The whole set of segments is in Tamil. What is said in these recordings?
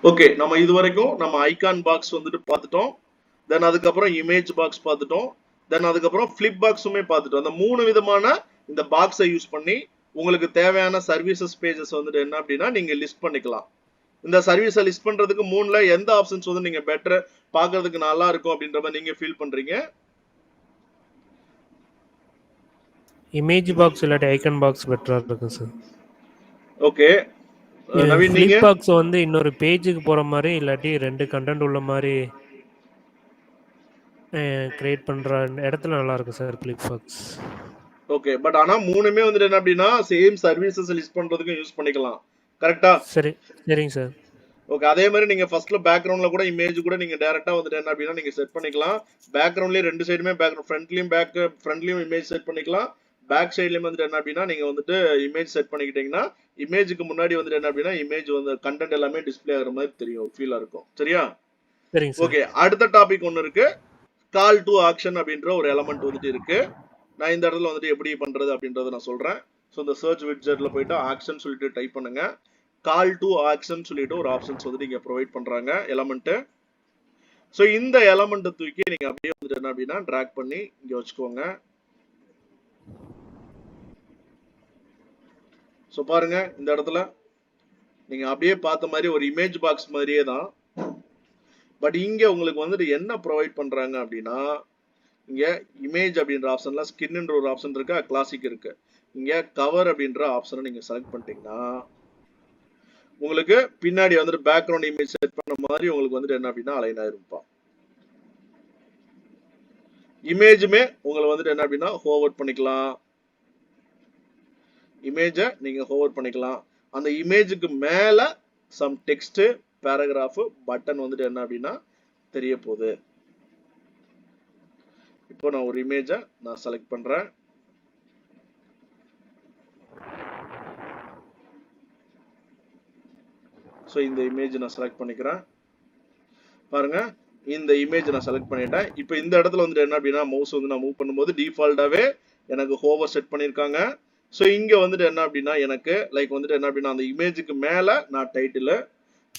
ஓகே, நம்ம இது வரைக்கும் நம்ம ஐகான் பாக்ஸ் வந்துட்டு பார்த்துட்டோம். தென் அதுக்கப்புறம் இமேஜ் பாக்ஸ் பார்த்துட்டோம். தென் அதுக்கப்புறம் ஃபிளிப் பாக்ஸுமே பார்த்துட்டோம். அந்த 3 விதமான இந்த பாக்ஸை யூஸ் பண்ணி உங்களுக்கு தேவையான சர்வீசஸ் பேஜஸ் வந்துட்டு என்ன அப்படின்னா நீங்க லிஸ்ட் பண்ணிக்கலாம். இந்த சர்வீஸை லிஸ்ட் பண்றதுக்கு 3ல எந்த ஆப்ஷன்ஸ் வந்து நீங்க பெட்டர் பார்க்கிறதுக்கு நல்லா இருக்கும் அப்படின்ற மாதிரி நீங்க ஃபீல் பண்றீங்க? இமேஜ் பாக்ஸ் இல்லாட்டி ஐகான் பாக்ஸ் பெட்டரா இருக்கும் சார். ஓகே, நவீன் நீங்க? ஃபிளிப் பாக்ஸ் வந்து இன்னொரு பேஜுக்கு போற மாதிரி இல்லாட்டி 2 கண்டென்ட் உள்ள மாதிரி கிரியேட் பண்ற இடத்துல நல்லா இருக்கும் sir flip box. Okay, but ஆனா மூணுமே வந்துட்டு என்ன அப்படின்னா சேம் சர்வீசஸ் லிஸ்ட் பண்றதுக்கும் யூஸ் பண்ணிக்கலாம். கரெக்டா? சரி, சரிங்க சார். ஓகே, அதே மாதிரி நீங்க ஃபர்ஸ்ட்ல பேக்ரவுண்ட்ல கூட இமேஜ் கூட நீங்க டைரக்டா வந்துட்டு என்ன அப்படின்னா நீங்க செட் பண்ணிக்கலாம். பேக்ரவுண்ட்லயே ரெண்டு சைடுமே ஃப்ரண்ட்லயும் இமேஜ் செட் பண்ணிக்கலாம். பேக் சைட்லயும் வந்துட்டு என்ன அப்படின்னா நீங்க வந்துட்டு இமேஜ் செட் பண்ணிக்கிட்டீங்கன்னா இமேஜுக்கு முன்னாடி வந்துட்டு என்ன அப்படின்னா இமேஜ் வந்து கண்டென்ட் எல்லாமே டிஸ்ப்ளே ஆகிற மாதிரி தெரியும், ஃபீலா இருக்கும். சரியா? சரிங்க சார். ஓகே, அடுத்த டாபிக் ஒன்று இருக்கு. கால் டு ஆக்ஷன் அப்படின்ற ஒரு எலமெண்ட் வந்துட்டு இருக்கு. நான் இந்த இடத்துல வந்துட்டு எப்படி பண்றது அப்படின்றத நான் சொல்றேன். ஸோ இந்த சர்ச் விட்ஜெட்ல போயிட்டு ஆக்ஷன் சொல்லிட்டு டைப் பண்ணுங்க. கால் டு ஆக்ஷன் சொல்லிட்டு ஒரு ஆப்ஷன்ஸ் வந்துட்டு இங்க ப்ரொவைட் பண்றாங்க எலமெண்ட். ஸோ இந்த எலமெண்ட்டை தூக்கி நீங்க அப்படியே வந்துட்டு என்ன அப்படின்னா டிராக் பண்ணி இங்க வச்சுக்கோங்க. ஸோ பாருங்க, இந்த இடத்துல நீங்க அப்படியே பார்த்த மாதிரி ஒரு இமேஜ் பாக்ஸ் மாதிரியே தான். பட் இங்க உங்களுக்கு வந்துட்டு என்ன ப்ரொவைட் பண்றாங்க அப்படின்னா இங்க இமேஜ் அப்படின்ற ஆப்ஷன்ல ஸ்கின்ன்ற ஒரு ஆப்ஷன் இருக்கு, கிளாசிக் இருக்கு. இங்க கவர் அப்படின்ற ஆப்ஷனை நீங்க செலக்ட் பண்ணிட்டீங்கன்னா உங்களுக்கு பின்னாடி வந்துட்டு பேக்ரவுண்ட் இமேஜ் செட் பண்ண மாதிரி உங்களுக்கு வந்துட்டு என்ன அப்படின்னா அலைன் ஆயிருப்பா. இமேஜுமே உங்களுக்கு வந்துட்டு என்ன அப்படின்னா ஹோவர் பண்ணிக்கலாம். இமேஜை நீங்க ஹோவர் பண்ணிக்கலாம். அந்த இமேஜுக்கு மேல சம் டெக்ஸ்ட், பேராகிராஃப், பட்டன் வந்துட்டு என்ன அப்படின்னா தெரிய போகுது. இப்போ நான் ஒரு இமேஜை நான் செலக்ட் பண்றேன். ஸோ இந்த இமேஜ் நான் செலக்ட் பண்ணிக்கிறேன். பாருங்க, இந்த இமேஜ் நான் செலக்ட் பண்ணிட்டேன். இப்போ இந்த இடத்துல வந்துட்டு என்ன அப்படின்னா மவுஸ் வந்து நான் மூவ் பண்ணும்போது டிஃபால்ட்டாவே எனக்கு ஹோவர் செட் பண்ணியிருக்காங்க. ஸோ இங்க வந்துட்டு என்ன அப்படின்னா எனக்கு லைக் வந்துட்டு என்ன அப்படின்னா அந்த இமேஜுக்கு மேல நான் டைட்டில்,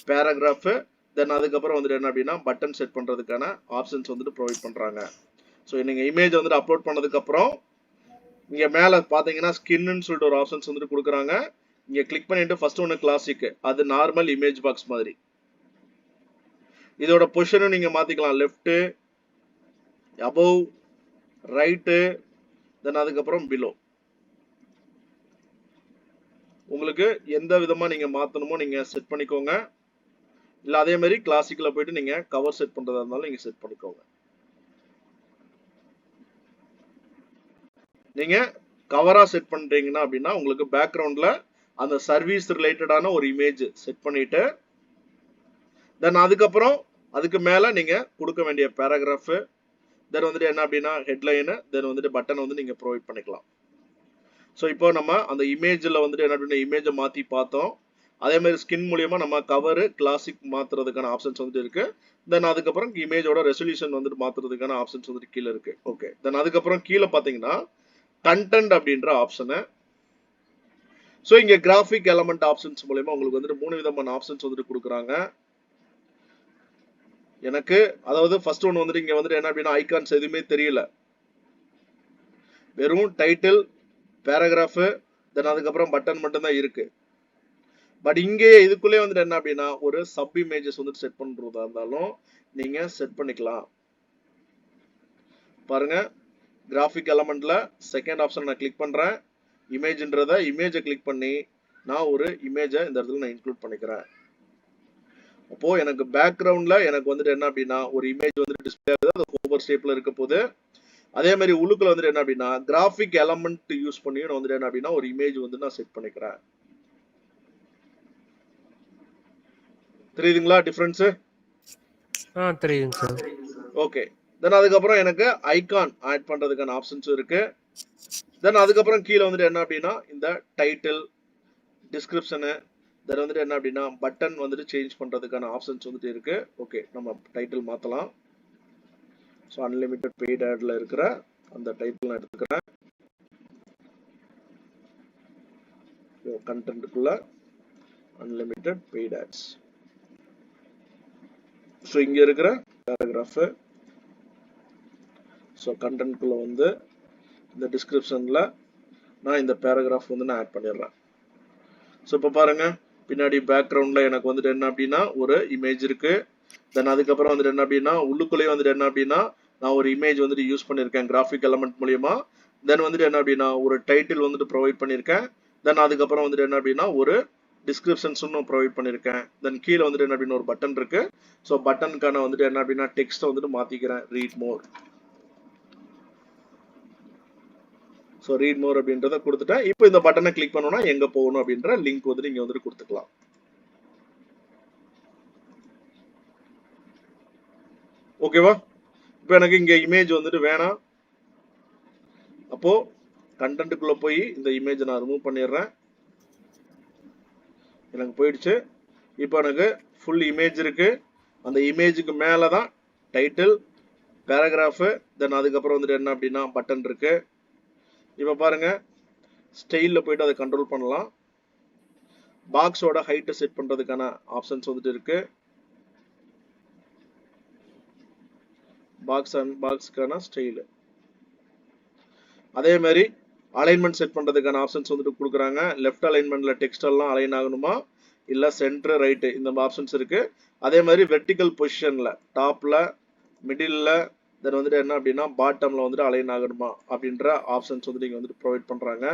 பேராகிராஃப், தென் அதுக்கப்புறம் வந்துட்டு என்ன அப்படின்னா பட்டன் செட் பண்றதுக்கான ஆப்ஷன்ஸ் வந்துட்டு ப்ரொவைட் பண்றாங்க. ஸோ நீங்க இமேஜ் வந்துட்டு அப்லோட் பண்ணதுக்கு அப்புறம் இங்க மேல பாத்தீங்கன்னா ஸ்கின்னு சொல்லிட்டு ஒரு ஆப்ஷன்ஸ் வந்துட்டு கொடுக்குறாங்க. இங்க கிளிக் பண்ணிட்டு ஃபர்ஸ்ட் ஒன்று கிளாசிக், அது நார்மல் இமேஜ் பாக்ஸ் மாதிரி. இதோட பொசிஷனும் நீங்க மாத்திக்கலாம், லெஃப்ட், அபவ், ரைட்டு, தென் அதுக்கப்புறம் பிலோ. உங்களுக்கு எந்த விதமா நீங்க மாத்தணுமோ நீங்க செட் பண்ணிக்கோங்க. இல்ல அதே மாதிரி கிளாசிக்ல போயிட்டு நீங்க கவர் செட் பண்றதா இருந்தாலும் நீங்க செட் பண்ணிக்கோங்க. நீங்க கவரா செட் பண்றீங்கன்னா அப்படின்னா உங்களுக்கு பேக்ரவுண்ட்ல அந்த சர்வீஸ் ரிலேட்டடான ஒரு இமேஜ் செட் பண்ணிட்டு தென் அதுக்கப்புறம் அதுக்கு மேல நீங்க கொடுக்க வேண்டிய பேராகிராஃப், தென் வந்துட்டு என்ன அப்படின்னா ஹெட்லைனு, தென் வந்துட்டு பட்டன் வந்து நீங்க ப்ரொவைட் பண்ணிக்கலாம். ஸோ இப்போ நம்ம அந்த இமேஜில் வந்துட்டு என்ன அப்படின்னா இமேஜை மாற்றி பார்த்தோம். அதே மாதிரி ஸ்கின் மூலியமா நம்ம கவரு, கிளாசிக் மாத்துறதுக்கான ஆப்ஷன்ஸ் வந்துட்டு இருக்கு. தென் அதுக்கப்புறம் இமேஜோட ரெசல்யூஷன் வந்துட்டு மாத்துறதுக்கான ஆப்ஷன்ஸ் வந்துட்டு கீழே இருக்கு. ஓகே, தென் அதுக்கப்புறம் கீழே பார்த்தீங்கன்னா கண்டென்ட் அப்படின்ற ஆப்ஷனு. ஸோ இங்க கிராஃபிக் எலமெண்ட் ஆப்ஷன்ஸ் மூலயமா உங்களுக்கு வந்துட்டு 3 விதமான ஆப்ஷன்ஸ் வந்துட்டு கொடுக்குறாங்க. எனக்கு அதாவது ஃபர்ஸ்ட் ஒன்று வந்துட்டு இங்க வந்துட்டு என்ன அப்படின்னா ஐகான்ஸ் எதுவுமே தெரியல, வெறும் டைட்டில், பேராகிராஃப், தென் அதுக்கப்புறம் பட்டன் மட்டும் தான் இருக்கு. பட் இங்கே இதுக்குள்ளே வந்துட்டு என்ன அப்படின்னா ஒரு சப் இமேஜஸ் வந்துட்டு செட் பண்றதா இருந்தாலும் நீங்க செட் பண்ணிக்கலாம். பாருங்க, கிராஃபிக் எலமெண்ட்ல செகண்ட் ஆப்ஷன் நான் கிளிக் பண்றேன். இமேஜ்ன்றத இமேஜை கிளிக் பண்ணி நான் ஒரு இமேஜை இந்த இடத்துல நான் இன்க்ளூட் பண்ணிக்கிறேன். அப்போ எனக்கு பேக்ரவுண்ட்ல எனக்கு வந்துட்டு என்ன அப்படின்னா ஒரு இமேஜ் வந்துட்டு டிஸ்பிளே ஆகுது, அது ஹோவர் ஷேப்ல இருக்க போது. அதே மாதிரி உள்ளுக்குள்ள வந்துட்டு என்ன அப்படின்னா கிராஃபிக் எலமெண்ட் யூஸ் பண்ணி நான் வந்துட்டு என்ன அப்படின்னா ஒரு இமேஜ் வந்து நான் செட் பண்ணிக்கிறேன். தெரியுதுங்களா டிஃபரன்ஸ்? தெரியுதுங்க சார். ஓகே, தென் அதுக்கப்புறம் எனக்கு ஐகான் ஆட் பண்றதுக்கான ஆப்ஷன்ஸ் இருக்கு. தென் அதுக்கப்புறம் கீழே வந்துட்டு என்ன அப்படின்னா இந்த டைட்டில், டிஸ்கிரிப்ஷனு, தென் வந்துட்டு என்ன அப்படின்னா பட்டன் வந்துட்டு சேஞ்ச் பண்றதுக்கான ஆப்ஷன்ஸ் வந்துட்டு இருக்கு. ஓகே, நம்ம டைட்டில் மாத்தலாம். ஸோ அன்லிமிட்டட் பெய்ட் ஆட்ல இருக்கிற அந்த டைட்டில் நான் எடுத்துக்கிறேன். கண்டென்ட்டுக்குள்ள அன்லிமிட்டட் பெய்ட் ஆட்ஸ். ஸோ இங்க இருக்கிற பேராகிராஃப் ஸோ கண்டென்ட்குள்ள வந்து இந்த டிஸ்கிரிப்ஷன்ல நான் இந்த பேராகிராஃப் வந்து நான் ஆட் பண்ணிடுறேன். ஸோ இப்போ பாருங்க பின்னாடி பேக்ரவுண்ட்ல எனக்கு வந்துட்டு என்ன அப்படின்னா ஒரு இமேஜ் இருக்கு. தென் அதுக்கப்புறம் வந்துட்டு என்ன அப்படின்னா உள்ளுக்குள்ளேயே வந்துட்டு என்ன அப்படின்னா நான் ஒரு இமேஜ் வந்துட்டு யூஸ் பண்ணியிருக்கேன் கிராஃபிக் எலமெண்ட் மூலியமா. தென் வந்துட்டு என்ன அப்படின்னா ஒரு டைட்டில் வந்துட்டு ப்ரொவைட் பண்ணியிருக்கேன். தென் அதுக்கப்புறம் வந்துட்டு என்ன அப்படின்னா ஒரு டிஸ்கிரிப்ஷன்ஸும் ப்ரொவைட் பண்ணியிருக்கேன். தென் கீழே வந்துட்டு என்ன அப்படின்னா ஒரு பட்டன் இருக்கு. ஸோ பட்டனுக்கான வந்துட்டு என்ன அப்படின்னா டெக்ஸ்ட்டை வந்துட்டு மாத்திக்கிறேன் read more. So read more அப்படின்றத கொடுத்துட்டேன். இப்போ இந்த பட்டனை கிளிக் பண்ணோம்னா எங்க போகணும் அப்படின்ற லிங்க் வந்துட்டு இங்க வந்துட்டு கொடுத்துக்கலாம். ஓகேவா? இப்போ எனக்கு இங்க இமேஜ் வந்துட்டு வேணாம். அப்போ கண்டென்ட்டுக்குள்ள போய் இந்த இமேஜை நான் ரிமூவ் பண்ணிடுறேன். எனக்கு போயிடுச்சு. இப்போ எனக்கு ஃபுல் இமேஜ் இருக்கு. அந்த இமேஜுக்கு மேலே தான் டைட்டில், பேராகிராஃபு, தென் அதுக்கப்புறம் வந்துட்டு என்ன அப்படின்னா பட்டன் இருக்கு. இப்போ பாருங்க ஸ்டைலில் போயிட்டு அதை கண்ட்ரோல் பண்ணலாம். பாக்ஸோட ஹைட்டை செட் பண்ணுறதுக்கான ஆப்ஷன்ஸ் வந்துட்டு இருக்கு. பாக்ஸ் அண்ட் பாக்ஸுக்கான ஸ்டைலு, அதே மாதிரி அலைன்மெண்ட் செட் பண்ணுறதுக்கான ஆப்ஷன்ஸ் வந்துட்டு கொடுக்குறாங்க. லெஃப்ட் அலைன்மெண்ட்ல டெக்ஸ்ட் எல்லாம் அலைன் ஆகணுமா இல்லை சென்டர் ரைட்டு இந்த ஆப்ஷன்ஸ் இருக்கு. அதே மாதிரி வெர்டிக்கல் பொசிஷனில் டாப்பில் மிடில் தென் வந்துட்டு என்ன அப்படின்னா பாட்டமில் வந்துட்டு அலைன் ஆகணுமா அப்படின்ற ஆப்ஷன்ஸ் வந்துட்டு இங்கே வந்துட்டு ப்ரொவைட் பண்ணுறாங்க.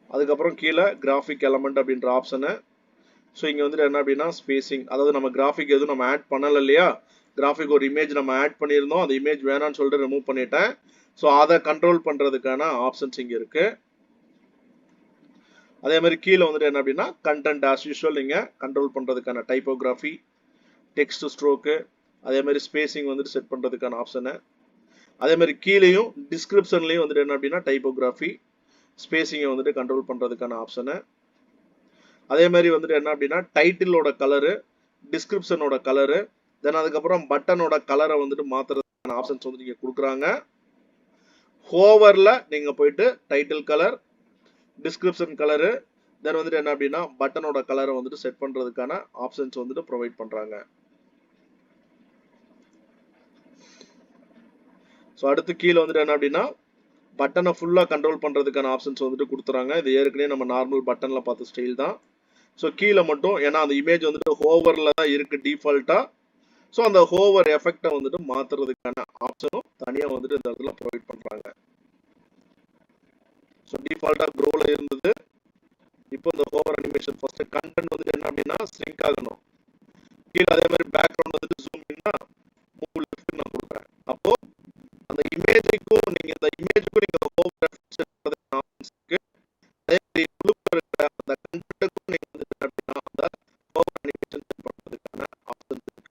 அதுக்கப்புறம் கீழே கிராஃபிக் எலமெண்ட் அப்படின்ற ஆப்ஷனு. ஸோ இங்கே வந்துட்டு என்ன அப்படின்னா ஸ்பேசிங், அதாவது நம்ம கிராஃபிக் எதுவும் நம்ம ஆட் பண்ணலை இல்லையா, கிராஃபிக் ஒரு இமேஜ் நம்ம ஆட் பண்ணியிருந்தோம், அந்த இமேஜ் வேணான்னு சொல்லிட்டு ரிமூவ் பண்ணிட்டேன். ஸோ அதை கண்ட்ரோல் பண்ணுறதுக்கான ஆப்ஷன்ஸ் இங்கே இருக்கு. அதே மாதிரி கீழே வந்துட்டு என்ன அப்படின்னா கண்டென்ட் ஆஸ் யூஸ்வல் நீங்கள் கண்ட்ரோல் பண்ணுறதுக்கான டைப்போகிராஃபி, டெக்ஸ்ட் ஸ்ட்ரோக்கு, அதே மாதிரி ஸ்பேசிங் வந்துட்டு செட் பண்ணுறதுக்கான ஆப்ஷனு. அதே மாதிரி கீழேயும் டிஸ்கிரிப்ஷன்லையும் வந்துட்டு என்ன அப்படின்னா டைப்போகிராஃபி, ஸ்பேசிங்கை வந்துட்டு கண்ட்ரோல் பண்ணுறதுக்கான ஆப்ஷனு. அதே மாதிரி வந்துட்டு என்ன அப்படின்னா டைட்டிலோட கலரு, டிஸ்கிரிப்ஷனோட கலரு, தென் அதுக்கப்புறம் பட்டனோட கலரை வந்துட்டு மாற்றுறதுக்கான ஆப்ஷன்ஸ் வந்து நீங்கள் கொடுக்குறாங்க. ஹோவரில் நீங்கள் போயிட்டு டைட்டில் கலர், டிஸ்கிரிப்ஷன் கலரு, தென் வந்துட்டு என்ன அப்படின்னா பட்டனோட கலரை வந்துட்டு செட் பண்ணுறதுக்கான ஆப்ஷன்ஸ் வந்துட்டு ப்ரொவைட் பண்ணுறாங்க. ஸோ அடுத்து கீழே வந்துட்டு என்ன அப்படின்னா பட்டனை ஃபுல்லாக கண்ட்ரோல் பண்ணுறதுக்கான ஆப்ஷன்ஸ் வந்துட்டு கொடுத்துறாங்க. இது ஏற்கனவே நம்ம நார்மல் பட்டனில் பார்த்த ஸ்டைல் தான். ஸோ கீழே மட்டும் ஏன்னா அந்த இமேஜ் வந்துட்டு ஹோவரில் தான் இருக்குது டிஃபால்ட்டாக. ஸோ அந்த ஹோவர் எஃபெக்டை வந்துட்டு மாற்றுறதுக்கான ஆப்ஷனும் தனியாக வந்துட்டு இந்த இடத்துல ப்ரொவைட் பண்ணுறாங்க. ஸோ டிஃபால்ட்டாக க்ரோவில் இருந்தது. இப்போ இந்த ஹோவர் அனிமேஷன் ஃபர்ஸ்ட் கண்டென்ட் வந்துட்டு என்ன அப்படின்னா ஸ்ரிங்க் ஆகணும். கீழே அதே மாதிரி பேக்ரவுண்ட் வந்துட்டு ஜூம் பண்ணா மூவ் லெஃப்ட் நான் கொடுக்குறேன். அப்போ அந்த இமேஜுக்கும் நீங்கள் இந்த இமேஜுக்கும் நீங்கள் ஹோவர் எஃபெக்ட் செட் பண்ணுறதுக்கான ஆப்ஷன்ஸ் இருக்கு. அதே மாதிரி உள்ளுக்குள்ள இருக்கிற அந்த கண்டென்ட்டுக்கும் நீங்கள் வந்துட்டு என்ன அப்படின்னா அந்த ஹோவர் அனிமேஷன் செட் பண்ணுறதுக்கான ஆப்ஷன்ஸ் இருக்கு.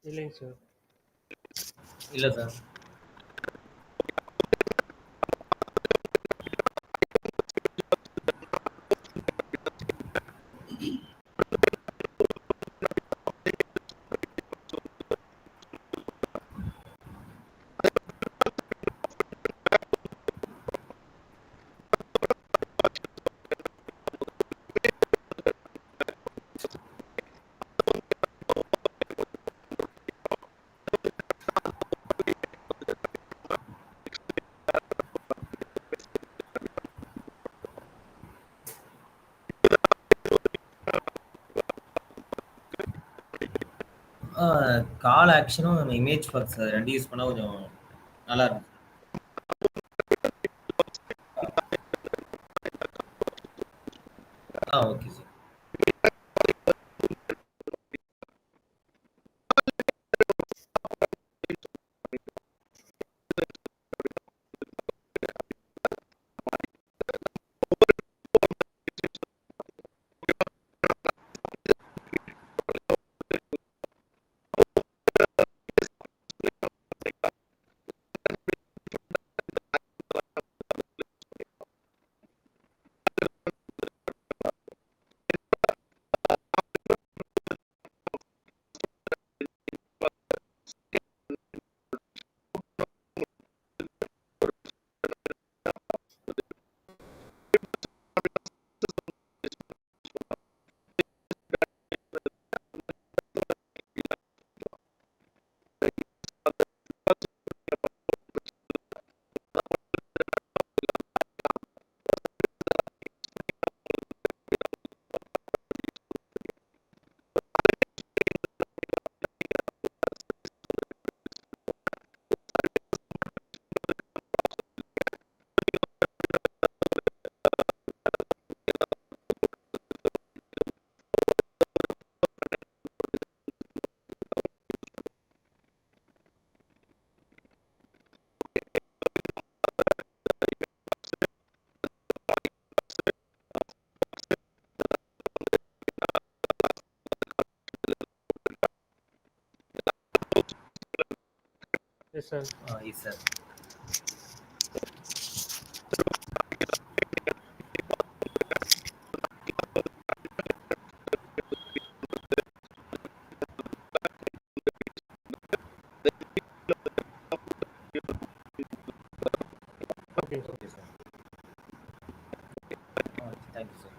இல்லைங்க சார். இல்ல சார். கால் ஆக்ஷனும் இமேஜ் பாக்ஸ் ரெண்டு யூஸ் பண்ணா கொஞ்சம் நல்லா இருக்கும். Okay sir. Yes sir. Yes sir. Okay sir. Okay sir. Thank you sir.